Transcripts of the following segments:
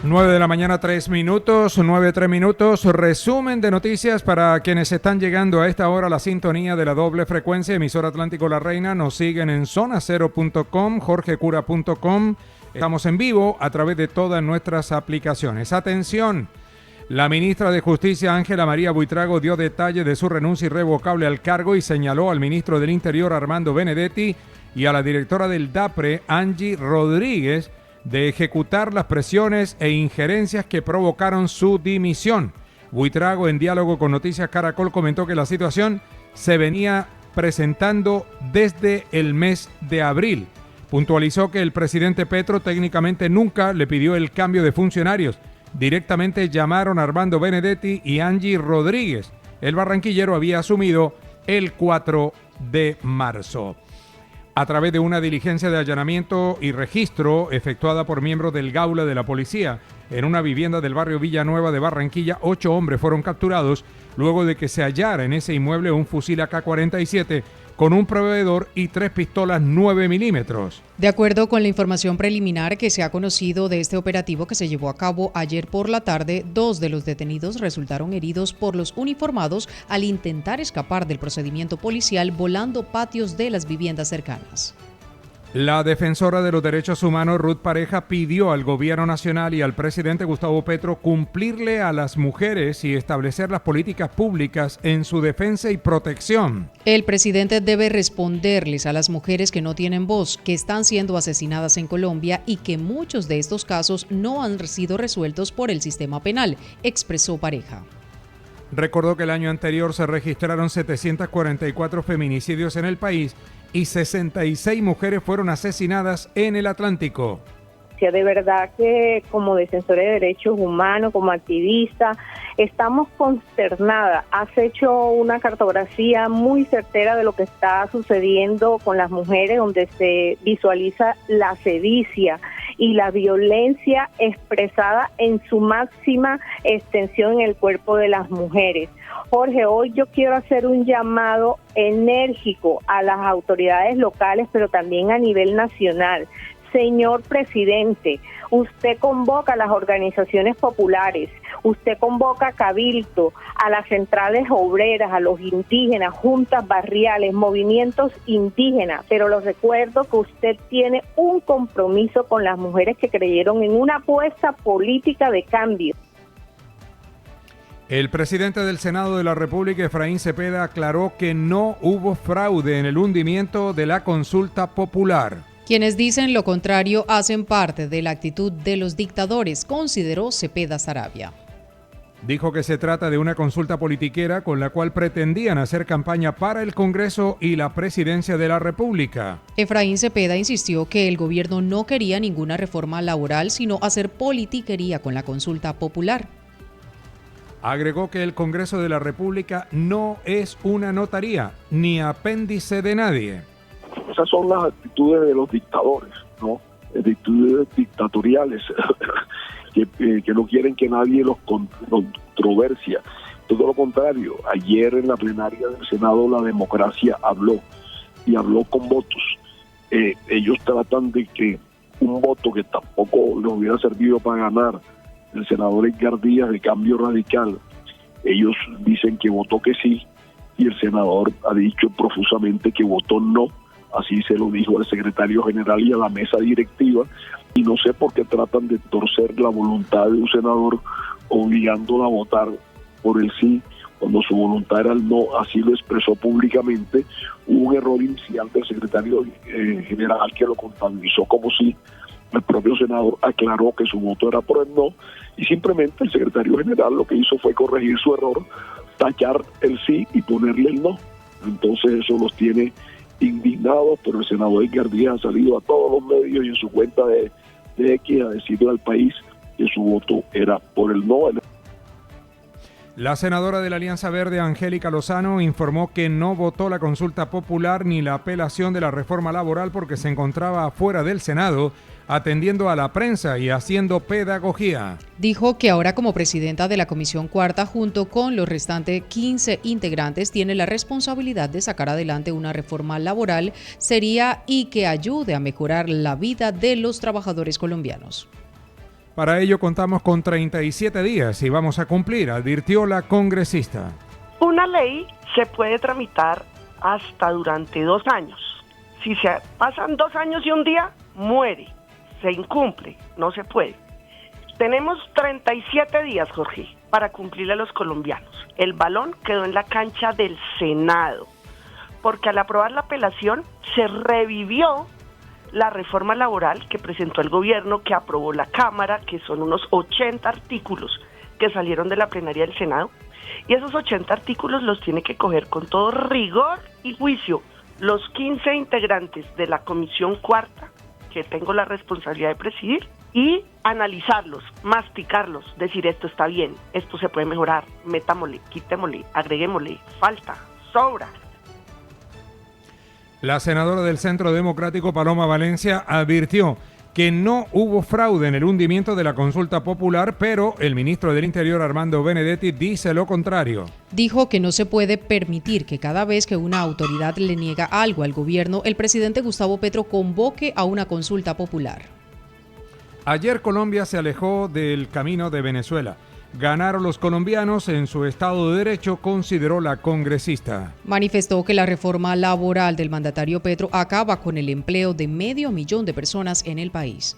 9 de la mañana, 3 minutos, 3 minutos. Resumen de noticias para quienes están llegando a esta hora a la sintonía de la doble frecuencia, emisora Atlántico La Reina. Nos siguen en zonacero.com, jorgecura.com. Estamos en vivo a través de todas nuestras aplicaciones. Atención, la ministra de Justicia, Ángela María Buitrago, dio detalles de su renuncia irrevocable al cargo y señaló al ministro del Interior, Armando Benedetti, y a la directora del DAPRE, Angie Rodríguez, de ejecutar las presiones e injerencias que provocaron su dimisión. Buitrago, en diálogo con Noticias Caracol, comentó que la situación se venía presentando desde el mes de abril. Puntualizó que el presidente Petro técnicamente nunca le pidió el cambio de funcionarios. Directamente llamaron a Armando Benedetti y Angie Rodríguez. El barranquillero había asumido el 4 de marzo. A través de una diligencia de allanamiento y registro efectuada por miembros del Gaula de la Policía en una vivienda del barrio Villanueva de Barranquilla, 8 hombres fueron capturados luego de que se hallara en ese inmueble un fusil AK-47 con un proveedor y 3 pistolas 9 milímetros. De acuerdo con la información preliminar que se ha conocido de este operativo que se llevó a cabo ayer por la tarde, 2 de los detenidos resultaron heridos por los uniformados al intentar escapar del procedimiento policial volando patios de las viviendas cercanas. La defensora de los derechos humanos, Ruth Pareja, pidió al gobierno nacional y al presidente Gustavo Petro cumplirle a las mujeres y establecer las políticas públicas en su defensa y protección. El presidente debe responderles a las mujeres que no tienen voz, que están siendo asesinadas en Colombia y que muchos de estos casos no han sido resueltos por el sistema penal, expresó Pareja. Recordó que el año anterior se registraron 744 feminicidios en el país y 66 mujeres fueron asesinadas en el Atlántico. De verdad que como defensora de derechos humanos, como activista, estamos consternadas. Has hecho una cartografía muy certera de lo que está sucediendo con las mujeres, donde se visualiza la sevicia y la violencia expresada en su máxima extensión en el cuerpo de las mujeres. Jorge, hoy yo quiero hacer un llamado enérgico a las autoridades locales, pero también a nivel nacional. Señor presidente, usted convoca a las organizaciones populares, usted convoca a Cabildo, a las centrales obreras, a los indígenas, juntas barriales, movimientos indígenas, pero les recuerdo que usted tiene un compromiso con las mujeres que creyeron en una apuesta política de cambio. El presidente del Senado de la República, Efraín Cepeda, aclaró que no hubo fraude en el hundimiento de la consulta popular. Quienes dicen lo contrario hacen parte de la actitud de los dictadores, consideró Cepeda Sarabia. Dijo que se trata de una consulta politiquera con la cual pretendían hacer campaña para el Congreso y la presidencia de la República. Efraín Cepeda insistió que el gobierno no quería ninguna reforma laboral, sino hacer politiquería con la consulta popular. Agregó que el Congreso de la República no es una notaría ni apéndice de nadie. Esas son las actitudes de los dictadores, ¿no? Actitudes dictatoriales que no quieren que nadie los controversia. Todo lo contrario, ayer en la plenaria del Senado la democracia habló y habló con votos. Ellos tratan de que un voto que tampoco les hubiera servido para ganar, el senador Edgar Díaz de Cambio Radical, ellos dicen que votó que sí y el senador ha dicho profusamente que votó no. Así se lo dijo al secretario general y a la mesa directiva, y no sé por qué tratan de torcer la voluntad de un senador obligándola a votar por el sí cuando su voluntad era el no. Así lo expresó públicamente. Hubo un error inicial del secretario general que lo contabilizó como sí. El propio senador aclaró que su voto era por el no y simplemente el secretario general lo que hizo fue corregir su error, tachar el sí y ponerle el no. Entonces eso los tiene indignados, pero el senador Edgar Díaz ha salido a todos los medios y en su cuenta de X a decirle al país que su voto era por el no. La senadora de la Alianza Verde, Angélica Lozano, informó que no votó la consulta popular ni la apelación de la reforma laboral porque se encontraba fuera del Senado atendiendo a la prensa y haciendo pedagogía. Dijo que ahora como presidenta de la Comisión Cuarta, junto con los restantes 15 integrantes, tiene la responsabilidad de sacar adelante una reforma laboral seria y que ayude a mejorar la vida de los trabajadores colombianos. Para ello contamos con 37 días y vamos a cumplir, advirtió la congresista. Una ley se puede tramitar hasta durante 2 años. Si se pasan 2 años y un día, muere, se incumple, no se puede. Tenemos 37 días, Jorge, para cumplirle a los colombianos. El balón quedó en la cancha del Senado, porque al aprobar la apelación se revivió la reforma laboral que presentó el gobierno, que aprobó la Cámara, que son unos 80 artículos que salieron de la plenaria del Senado, y esos 80 artículos los tiene que coger con todo rigor y juicio los 15 integrantes de la Comisión Cuarta, que tengo la responsabilidad de presidir, y analizarlos, masticarlos, decir esto está bien, esto se puede mejorar, metámosle, quitémosle, agreguémosle, falta, sobra. La senadora del Centro Democrático, Paloma Valencia, advirtió que no hubo fraude en el hundimiento de la consulta popular, pero el ministro del Interior, Armando Benedetti, dice lo contrario. Dijo que no se puede permitir que cada vez que una autoridad le niega algo al gobierno, el presidente Gustavo Petro convoque a una consulta popular. Ayer Colombia se alejó del camino de Venezuela. Ganaron los colombianos en su Estado de Derecho, consideró la congresista. Manifestó que la reforma laboral del mandatario Petro acaba con el empleo de 500.000 de personas en el país.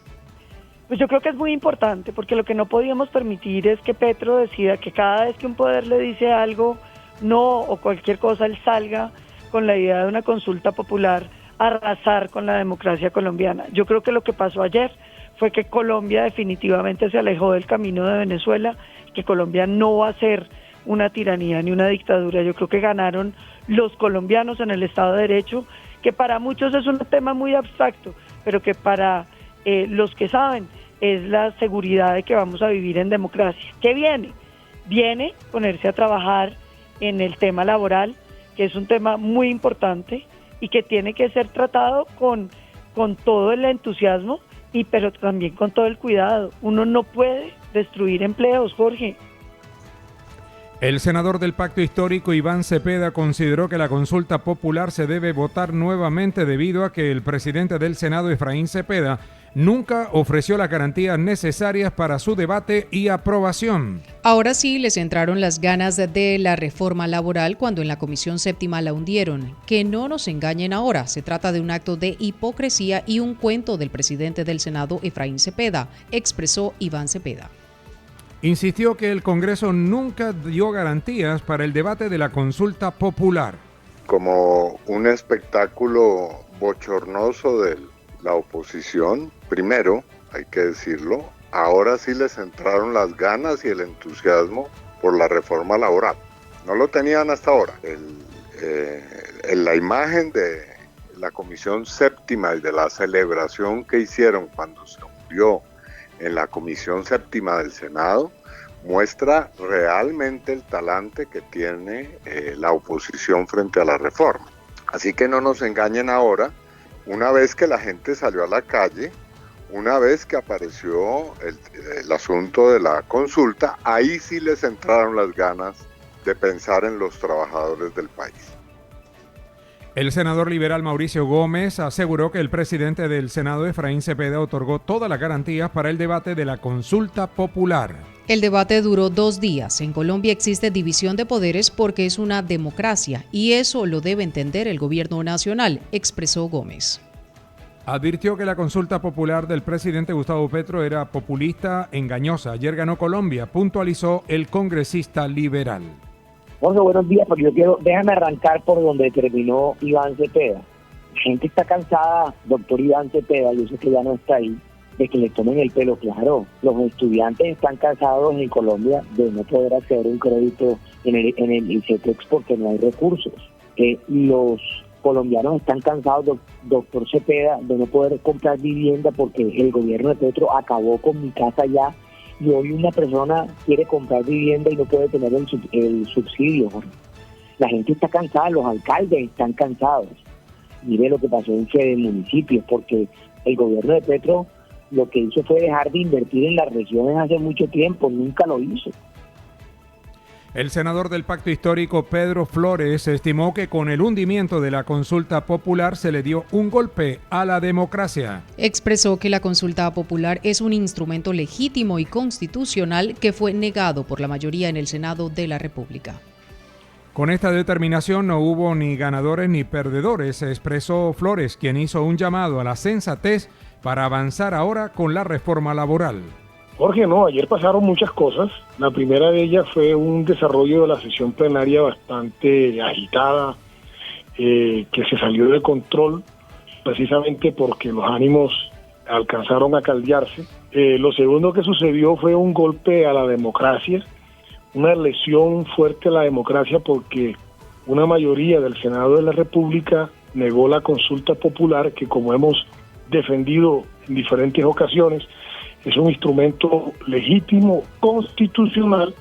Pues yo creo que es muy importante, porque lo que no podíamos permitir es que Petro decida que cada vez que un poder le dice algo, no, o cualquier cosa, él salga con la idea de una consulta popular a arrasar con la democracia colombiana. Yo creo que lo que pasó ayer fue que Colombia definitivamente se alejó del camino de Venezuela, que Colombia no va a ser una tiranía ni una dictadura. Yo creo que ganaron los colombianos en el Estado de Derecho, que para muchos es un tema muy abstracto, pero que para los que saben es la seguridad de que vamos a vivir en democracia. ¿Qué viene? Viene ponerse a trabajar en el tema laboral, que es un tema muy importante y que tiene que ser tratado con todo el entusiasmo, pero también con todo el cuidado. Uno no puede destruir empleos, Jorge. El senador del Pacto Histórico, Iván Cepeda, consideró que la consulta popular se debe votar nuevamente debido a que el presidente del Senado, Efraín Cepeda, nunca ofreció las garantías necesarias para su debate y aprobación. Ahora sí les entraron las ganas de la reforma laboral cuando en la Comisión Séptima la hundieron. Que no nos engañen ahora, se trata de un acto de hipocresía y un cuento del presidente del Senado, Efraín Cepeda, expresó Iván Cepeda. Insistió que el Congreso nunca dio garantías para el debate de la consulta popular. Como un espectáculo bochornoso de la oposición, primero, hay que decirlo, ahora sí les entraron las ganas y el entusiasmo por la reforma laboral. No lo tenían hasta ahora. La imagen de la Comisión Séptima y de la celebración que hicieron cuando se hundió en la Comisión Séptima del Senado muestra realmente el talante que tiene la oposición frente a la reforma. Así que no nos engañen ahora, una vez que la gente salió a la calle, una vez que apareció el asunto de la consulta, ahí sí les entraron las ganas de pensar en los trabajadores del país. El senador liberal Mauricio Gómez aseguró que el presidente del Senado, Efraín Cepeda, otorgó todas las garantías para el debate de la consulta popular. El debate duró 2 días. En Colombia existe división de poderes porque es una democracia y eso lo debe entender el gobierno nacional, expresó Gómez. Advirtió que la consulta popular del presidente Gustavo Petro era populista, engañosa. Ayer ganó Colombia, puntualizó el congresista liberal. Jorge, buenos días, porque déjame arrancar por donde terminó Iván Cepeda. La gente está cansada, doctor Iván Cepeda, yo sé que ya no está ahí, de que le tomen el pelo. Claro, los estudiantes están cansados en Colombia de no poder acceder a un crédito en el ICETEX porque no hay recursos. Los colombianos están cansados, doctor Cepeda, de no poder comprar vivienda porque el gobierno de Petro acabó con Mi Casa Ya, y hoy una persona quiere comprar vivienda y no puede tener el subsidio. La gente está cansada, los alcaldes están cansados. Mire lo que pasó en Fede Municipios, porque el gobierno de Petro lo que hizo fue dejar de invertir en las regiones hace mucho tiempo, nunca lo hizo. El senador del Pacto Histórico, Pedro Flores, estimó que con el hundimiento de la consulta popular se le dio un golpe a la democracia. Expresó que la consulta popular es un instrumento legítimo y constitucional que fue negado por la mayoría en el Senado de la República. Con esta determinación no hubo ni ganadores ni perdedores, expresó Flores, quien hizo un llamado a la sensatez para avanzar ahora con la reforma laboral. Jorge, no, ayer pasaron muchas cosas. La primera de ellas fue un desarrollo de la sesión plenaria bastante agitada, que se salió de control precisamente porque los ánimos alcanzaron a caldearse. Lo segundo que sucedió fue un golpe a la democracia, una lesión fuerte a la democracia porque una mayoría del Senado de la República negó la consulta popular que, como hemos defendido en diferentes ocasiones, es un instrumento legítimo, constitucional,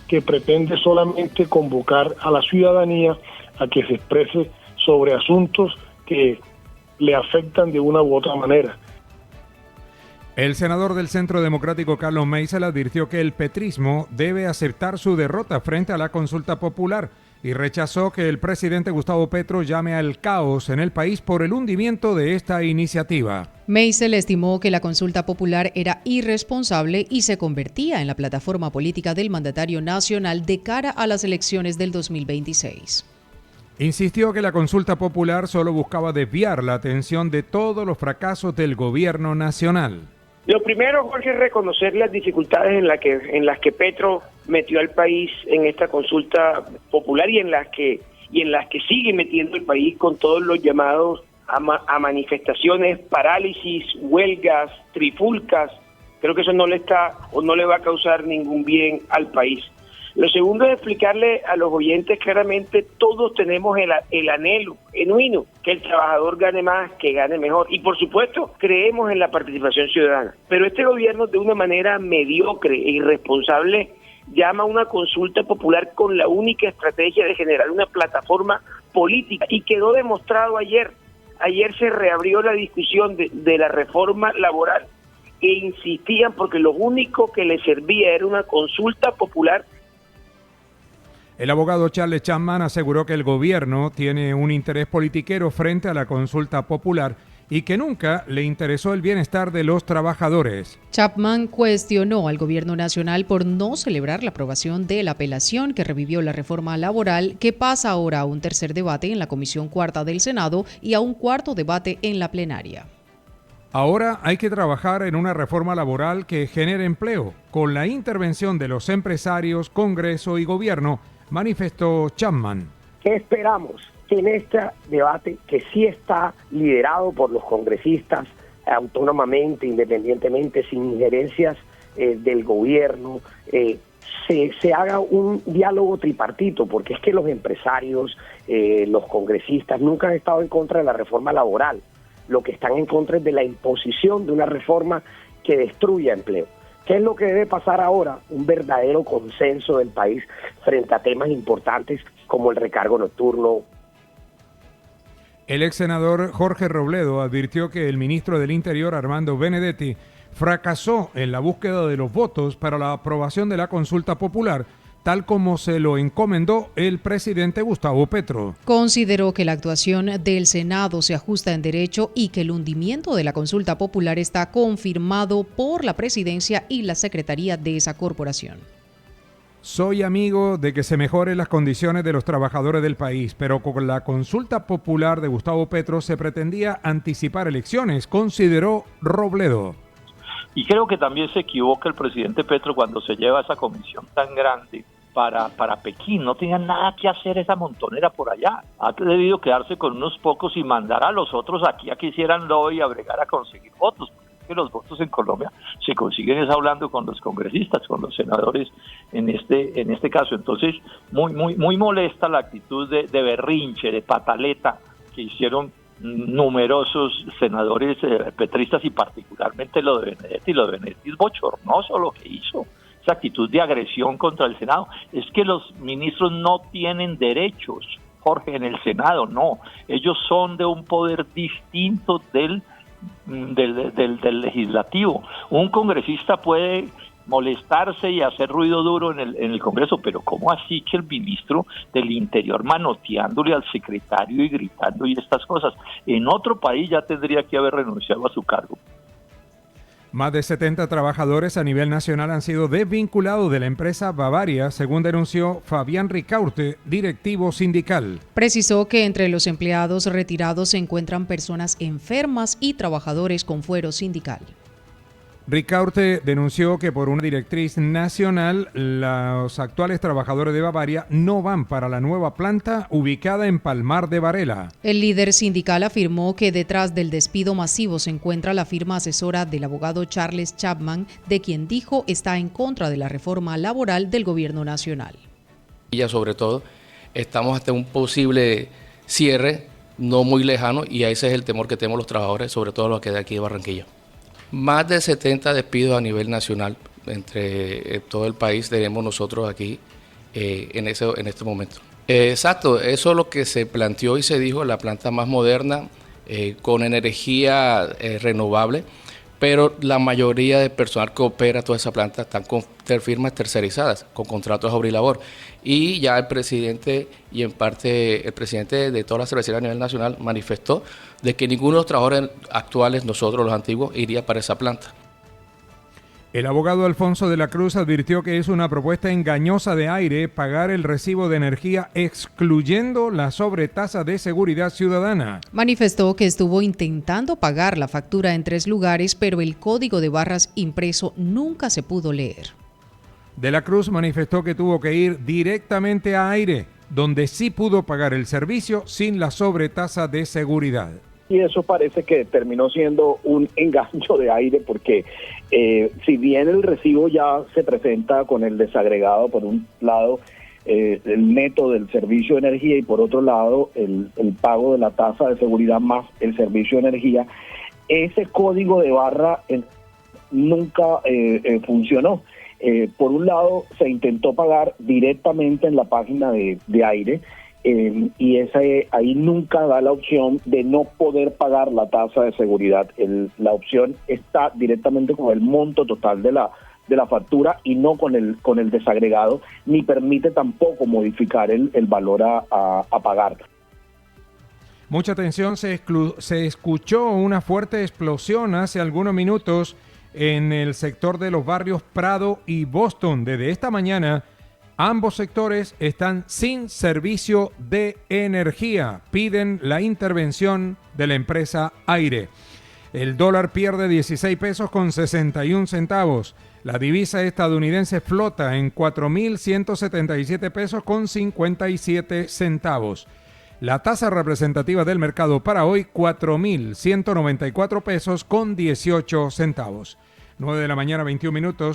que pretende solamente convocar a la ciudadanía a que se exprese sobre asuntos que le afectan de una u otra manera. El senador del Centro Democrático, Carlos Meisel, advirtió que el petrismo debe aceptar su derrota frente a la consulta popular y rechazó que el presidente Gustavo Petro llame al caos en el país por el hundimiento de esta iniciativa. Meisel estimó que la consulta popular era irresponsable y se convertía en la plataforma política del mandatario nacional de cara a las elecciones del 2026. Insistió que la consulta popular solo buscaba desviar la atención de todos los fracasos del gobierno nacional. Lo primero, Jorge, es reconocer las dificultades en las que Petro metió al país en esta consulta popular y en las que sigue metiendo el país con todos los llamados a manifestaciones, parálisis, huelgas, trifulcas. Creo que eso no le va a causar ningún bien al país. Lo segundo es explicarle a los oyentes claramente, todos tenemos el anhelo genuino, que el trabajador gane más, que gane mejor. Y por supuesto, creemos en la participación ciudadana. Pero este gobierno, de una manera mediocre e irresponsable, llama a una consulta popular con la única estrategia de generar una plataforma política. Y quedó demostrado ayer. Ayer se reabrió la discusión de la reforma laboral e insistían porque lo único que les servía era una consulta popular. El abogado Charles Chapman aseguró que el gobierno tiene un interés politiquero frente a la consulta popular y que nunca le interesó el bienestar de los trabajadores. Chapman cuestionó al gobierno nacional por no celebrar la aprobación de la apelación que revivió la reforma laboral, que pasa ahora a un tercer debate en la Comisión Cuarta del Senado y a un cuarto debate en la plenaria. Ahora hay que trabajar en una reforma laboral que genere empleo, con la intervención de los empresarios, Congreso y Gobierno, manifestó Chapman. ¿Qué esperamos? Que en este debate, que sí está liderado por los congresistas autónomamente, independientemente, sin injerencias del gobierno, se haga un diálogo tripartito, porque es que los empresarios, los congresistas nunca han estado en contra de la reforma laboral. Lo que están en contra es de la imposición de una reforma que destruya empleo. ¿Qué es lo que debe pasar ahora? Un verdadero consenso del país frente a temas importantes como el recargo nocturno. El ex senador Jorge Robledo advirtió que el ministro del Interior, Armando Benedetti, fracasó en la búsqueda de los votos para la aprobación de la consulta popular, tal como se lo encomendó el presidente Gustavo Petro. Consideró que la actuación del Senado se ajusta en derecho y que el hundimiento de la consulta popular está confirmado por la presidencia y la secretaría de esa corporación. Soy amigo de que se mejoren las condiciones de los trabajadores del país, pero con la consulta popular de Gustavo Petro se pretendía anticipar elecciones, consideró Robledo. Y creo que también se equivoca el presidente Petro cuando se lleva esa comisión tan grande para Pekín. No tenía nada que hacer esa montonera por allá. Ha debido quedarse con unos pocos y mandar a los otros aquí a que hicieran lobby y a bregar a conseguir votos. Porque los votos en Colombia se consiguen es hablando con los congresistas, con los senadores en este caso. Entonces, muy molesta la actitud de berrinche, de pataleta que hicieron numerosos senadores petristas y particularmente lo de Benedetti. Lo de Benedetti es bochornoso lo que hizo, esa actitud de agresión contra el Senado. Es que los ministros no tienen derechos, Jorge, en el Senado, no. Ellos son de un poder distinto del legislativo. Un congresista puede molestarse y hacer ruido duro en el Congreso, pero ¿cómo así que el ministro del Interior manoteándole al secretario y gritando y estas cosas? En otro país ya tendría que haber renunciado a su cargo. Más de 70 trabajadores a nivel nacional han sido desvinculados de la empresa Bavaria, según denunció Fabián Ricaurte, directivo sindical. Precisó que entre los empleados retirados se encuentran personas enfermas y trabajadores con fuero sindical. Ricaurte denunció que por una directriz nacional, los actuales trabajadores de Bavaria no van para la nueva planta ubicada en Palmar de Varela. El líder sindical afirmó que detrás del despido masivo se encuentra la firma asesora del abogado Charles Chapman, de quien dijo está en contra de la reforma laboral del gobierno nacional. Y ya sobre todo, estamos ante un posible cierre no muy lejano y ese es el temor que tenemos los trabajadores, sobre todo los que de aquí de Barranquilla. Más de 70 despidos a nivel nacional entre todo el país tenemos nosotros aquí en este momento. Exacto, eso es lo que se planteó y se dijo, la planta más moderna con energía renovable, pero la mayoría del personal que opera toda esa planta están con firmas tercerizadas, con contratos de obra y labor. Y ya el presidente y en parte el presidente de toda la cervecería a nivel nacional manifestó de que ninguno de los trabajadores actuales, nosotros los antiguos, iría para esa planta. El abogado Alfonso de la Cruz advirtió que es una propuesta engañosa de Aire pagar el recibo de energía excluyendo la sobretasa de seguridad ciudadana. Manifestó que estuvo intentando pagar la factura en 3 lugares, pero el código de barras impreso nunca se pudo leer. De la Cruz manifestó que tuvo que ir directamente a Aire, donde sí pudo pagar el servicio sin la sobretasa de seguridad. Y eso parece que terminó siendo un engaño de Aire porque si bien el recibo ya se presenta con el desagregado, por un lado el neto del servicio de energía y por otro lado el pago de la tasa de seguridad más el servicio de energía, ese código de barra nunca funcionó. Por un lado se intentó pagar directamente en la página de Aire, y ahí nunca da la opción de no poder pagar la tasa de seguridad. La opción está directamente con el monto total de la factura y no con el desagregado, ni permite tampoco modificar el valor a pagar. Mucha atención, se escuchó una fuerte explosión hace algunos minutos en el sector de los barrios Prado y Boston. Desde esta mañana, ambos sectores están sin servicio de energía. Piden la intervención de la empresa Aire. El dólar pierde 16 pesos con 61 centavos. La divisa estadounidense flota en 4.177 pesos con 57 centavos. La tasa representativa del mercado para hoy, 4.194 pesos con 18 centavos. 9 de la mañana, 21 minutos.